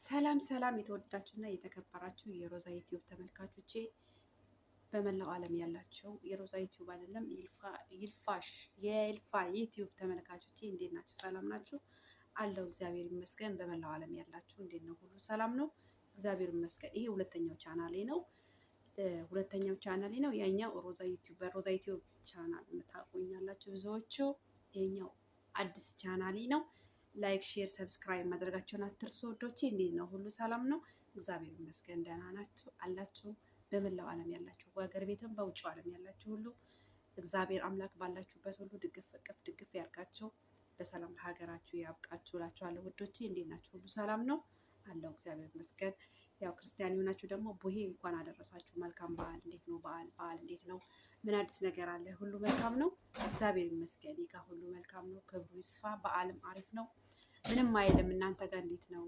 ሰላም ሰላም የተወደዳችሁና የተከበራችሁ የሮዛ ዩቲዩብ ተመልካቾቼ በመላው ዓለም ያላችሁ የሮዛ ዩቲዩብ አይደለም የይልፋ ዩቲዩብ ተመልካቾቼ እንዴት ናችሁ? ሰላም ናችሁ? አለው እግዚአብሔር ይመስገን። በመላው ዓለም ያላችሁ እንዴት ነው? ሁሉ ሰላም ነው? እግዚአብሔር ይመስገን። ይሄ ሁለተኛው ቻናሌ ነው። ያኛው በሮዛ ዩቲዩብ ቻናል የምታቆኛላችሁ ብዙዎቹ። ይሄኛው አዲስ ቻናሌ ነው። ላይክ፣ ሼር፣ ሰብስክራይብ ማድረጋቸውን አትርሱ ወዶቼ። እንዴት ነው? ሁሉ ሰላም ነው? እግዚአብሔር ይመስገን። ደህና ናችሁ አላችሁ? በመላው ዓለም ያላችሁ በሀገር ቤትም በውጭ ዓለም ያላችሁ ሁሉ እግዚአብሔር አምላክ ባላችሁበት ሁሉ ድግፍ ያርጋችሁ፣ በሰላም ለሀገራችሁ ያብቃችሁ እላችኋለሁ ውዶቼ። እንዴት ናችሁ? ሁሉ ሰላም ነው አለው እግዚአብሔር ይመስገን። ያው ክርስቲያን የሆናችሁ ደግሞ ቡሄ እንኳን አደረሳችሁ። መልካም በዓል። እንዴት ነው በዓል እንዴት ነው? ምን አዲስ ነገር አለ? ሁሉ መልካም ነው እግዚአብሔር ይመስገን። ይጋ ሁሉ መልካም ነው። ክብሩ ይስፋ። በዓልም አሪፍ ነው። ምንም አይልም። እናንተ ጋር እንዴት ነው?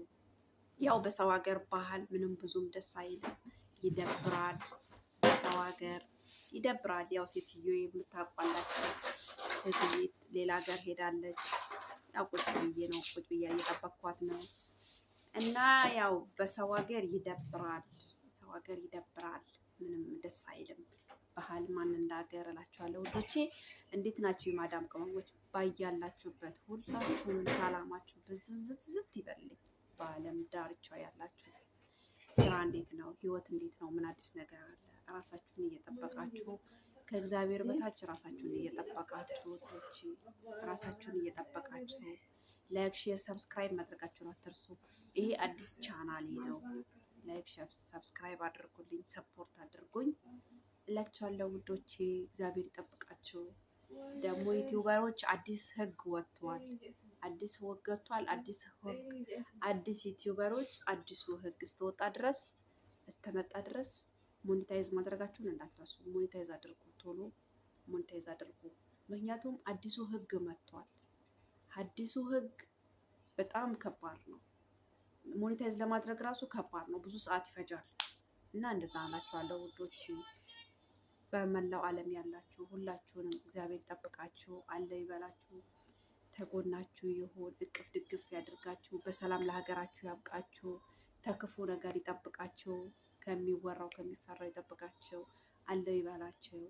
ያው በሰው ሀገር ባህል ምንም ብዙም ደስ አይልም፣ ይደብራል። በሰው ሀገር ይደብራል። ያው ሴትዮ የምታውቋላችሁ ሴትዮ ሌላ ሀገር ሄዳለች። ያው ቁጭ ብዬ እየጠበቅኳት ነው። እና ያው በሰው ሀገር ይደብራል። ሰው ሀገር ይደብራል። ምንም ደስ አይልም። ባህል ማን እንዳገር እላችኋለሁ ውዶቼ። እንዴት ናችሁ የማዳም ቅመሞች? ባያላችሁበት ሁላችሁንም ሰላማችሁ ብዝዝት ይበልኝ። በዓለም ዳርቻ ያላችሁ ስራ እንዴት ነው? ህይወት እንዴት ነው? ምን አዲስ ነገር አለ? ራሳችሁን እየጠበቃችሁ ከእግዚአብሔር በታች ራሳችሁን እየጠበቃችሁ ውዶቼ፣ ራሳችሁን እየጠበቃችሁ ላይክ፣ ሼር፣ ሰብስክራይብ ማድረጋችሁን አትርሱ። ይሄ አዲስ ቻናሌ ነው። ላይክ፣ ሼር፣ ሰብስክራይብ አድርጉልኝ፣ ሰፖርት አድርጉኝ እላችኋለሁ ውዶቼ። እግዚአብሔር ይጠብቃችሁ። ደግሞ ዩቲዩበሮች አዲስ ህግ ወጥቷል። አዲስ ዩቲዩበሮች አዲሱ ህግ እስተመጣ ድረስ ሞኔታይዝ ማድረጋችሁን እንዳትረሱ። ሞኔታይዝ አድርጉ፣ ቶሎ ሞኔታይዝ አድርጉ። ምክንያቱም አዲሱ ህግ መጥቷል። አዲሱ ህግ በጣም ከባድ ነው። ሞኔታይዝ ለማድረግ ራሱ ከባድ ነው፣ ብዙ ሰዓት ይፈጃል። እና እንደዛ አላችኋለሁ ውዶች። በመላው ዓለም ያላችሁ ሁላችሁንም እግዚአብሔር ይጠብቃችሁ፣ አለ ይበላችሁ፣ ተጎናችሁ ይሁን፣ እቅፍ ድግፍ ያድርጋችሁ፣ በሰላም ለሀገራችሁ ያብቃችሁ፣ ተክፉ ነገር ይጠብቃችሁ፣ ከሚወራው ከሚፈራው ይጠብቃችሁ፣ አለ ይበላችሁ።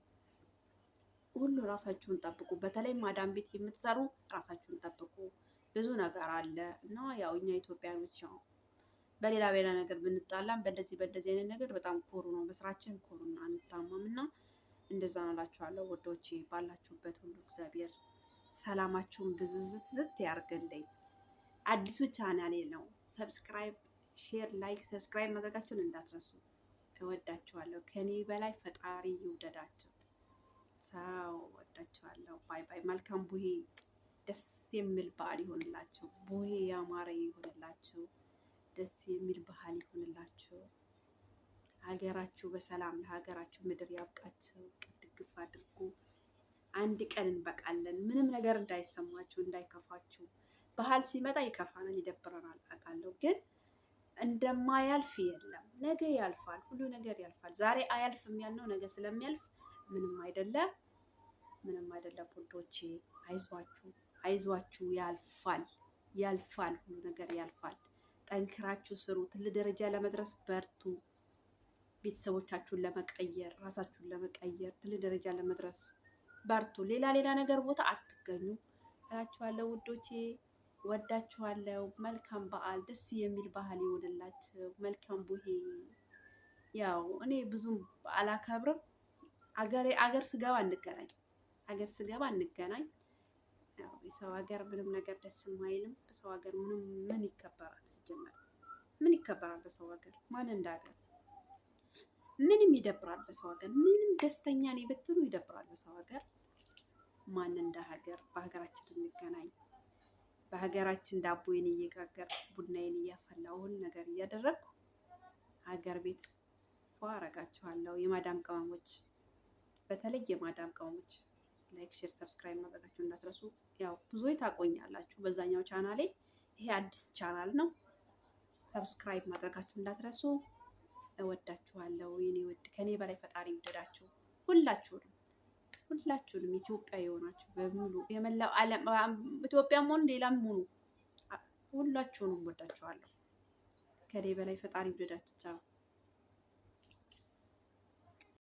ሁሉ ራሳችሁን ጠብቁ። በተለይ ማዳም ቤት የምትሰሩ ራሳችሁን ጠብቁ። ብዙ ነገር አለ እና ያው እኛ ኢትዮጵያኖች ያው በሌላ ነገር ብንጣላም በእንደዚህ አይነት ነገር በጣም ኮሩ ነው። በስራችን ኮሩና አንታማም እና እንደዛ ነው እላችኋለሁ ወዶቼ። ባላችሁበት ሁሉ እግዚአብሔር ሰላማችሁን ብዝዝት ያርግልኝ። አዲሱ ቻናሌ ነው። ሰብስክራይብ፣ ሼር፣ ላይክ፣ ሰብስክራይብ ማድረጋችሁን እንዳትረሱ። እወዳችኋለሁ። ከኔ በላይ ፈጣሪ ይውደዳችሁ። ሰው ወዳችኋለሁ። ባይ ባይ። መልካም ቡሄ። ደስ የሚል በዓል ይሆንላችሁ። ቡሄ ያማረ ይሆንላችሁ። ደስ የሚል ባህል ይሆንላችሁ። ሀገራችሁ በሰላም ለሀገራችሁ ምድር ያብቃችሁ። ድግፍ አድርጉ። አንድ ቀን እንበቃለን። ምንም ነገር እንዳይሰማችሁ፣ እንዳይከፋችሁ። ባህል ሲመጣ ይከፋናል፣ ይደብረናል አውቃለሁ። ግን እንደማያልፍ የለም። ነገ ያልፋል። ሁሉ ነገር ያልፋል። ዛሬ አያልፍም ያልነው ነገ ስለሚያልፍ ምንም አይደለም ውዶቼ። አይዟችሁ፣ ያልፋል። ሁሉ ነገር ያልፋል። ጠንክራችሁ ስሩ። ትልቅ ደረጃ ለመድረስ በርቱ። ቤተሰቦቻችሁን ለመቀየር፣ ራሳችሁን ለመቀየር፣ ትልቅ ደረጃ ለመድረስ በርቱ። ሌላ ነገር ቦታ አትገኙ እላችኋለሁ ውዶቼ። ወዳችኋለሁ። መልካም በዓል። ደስ የሚል ባህል ይሆንላችሁ። መልካም ቡሄ። ያው እኔ ብዙም አላከብርም። አገር ስገባ እንገናኝ። ያው የሰው ሀገር ምንም ነገር ደስ አይልም። በሰው ሀገር ምን ይከበራል? ሲጀመር ምን ይከበራል በሰው ሀገር? ማን እንዳገር ምንም ይደብራል። በሰው ሀገር ምንም ደስተኛ ነኝ ብትሉ ይደብራል በሰው ሀገር። ማን እንደ ሀገር? በሀገራችን እንገናኝ። በሀገራችን ዳቦዬን እየጋገር ቡናዬን እያፈላሁን ነገር እያደረግኩ ሀገር ቤት ፏ አረጋችኋለሁ። የማዳም ቅመሞች፣ በተለይ የማዳም ቅመሞች ላይክ፣ ሼር፣ ሰብስክራይብ ማድረጋችሁ እንዳትረሱ። ያው ብዙ ታቆኛላችሁ በዛኛው ቻናሌ። ይሄ አዲስ ቻናል ነው። ሰብስክራይብ ማድረጋችሁ እንዳትረሱ። እወዳችኋለሁ የኔ ውድ። ከኔ በላይ ፈጣሪ ይውደዳችሁ ሁላችሁንም ኢትዮጵያ የሆናችሁ በሙሉ የመላው ዓለም ኢትዮጵያም ሆኑ ሌላም ሆኑ ሁላችሁንም እወዳችኋለሁ። ከኔ በላይ ፈጣሪ ይውደዳችሁ። ቻው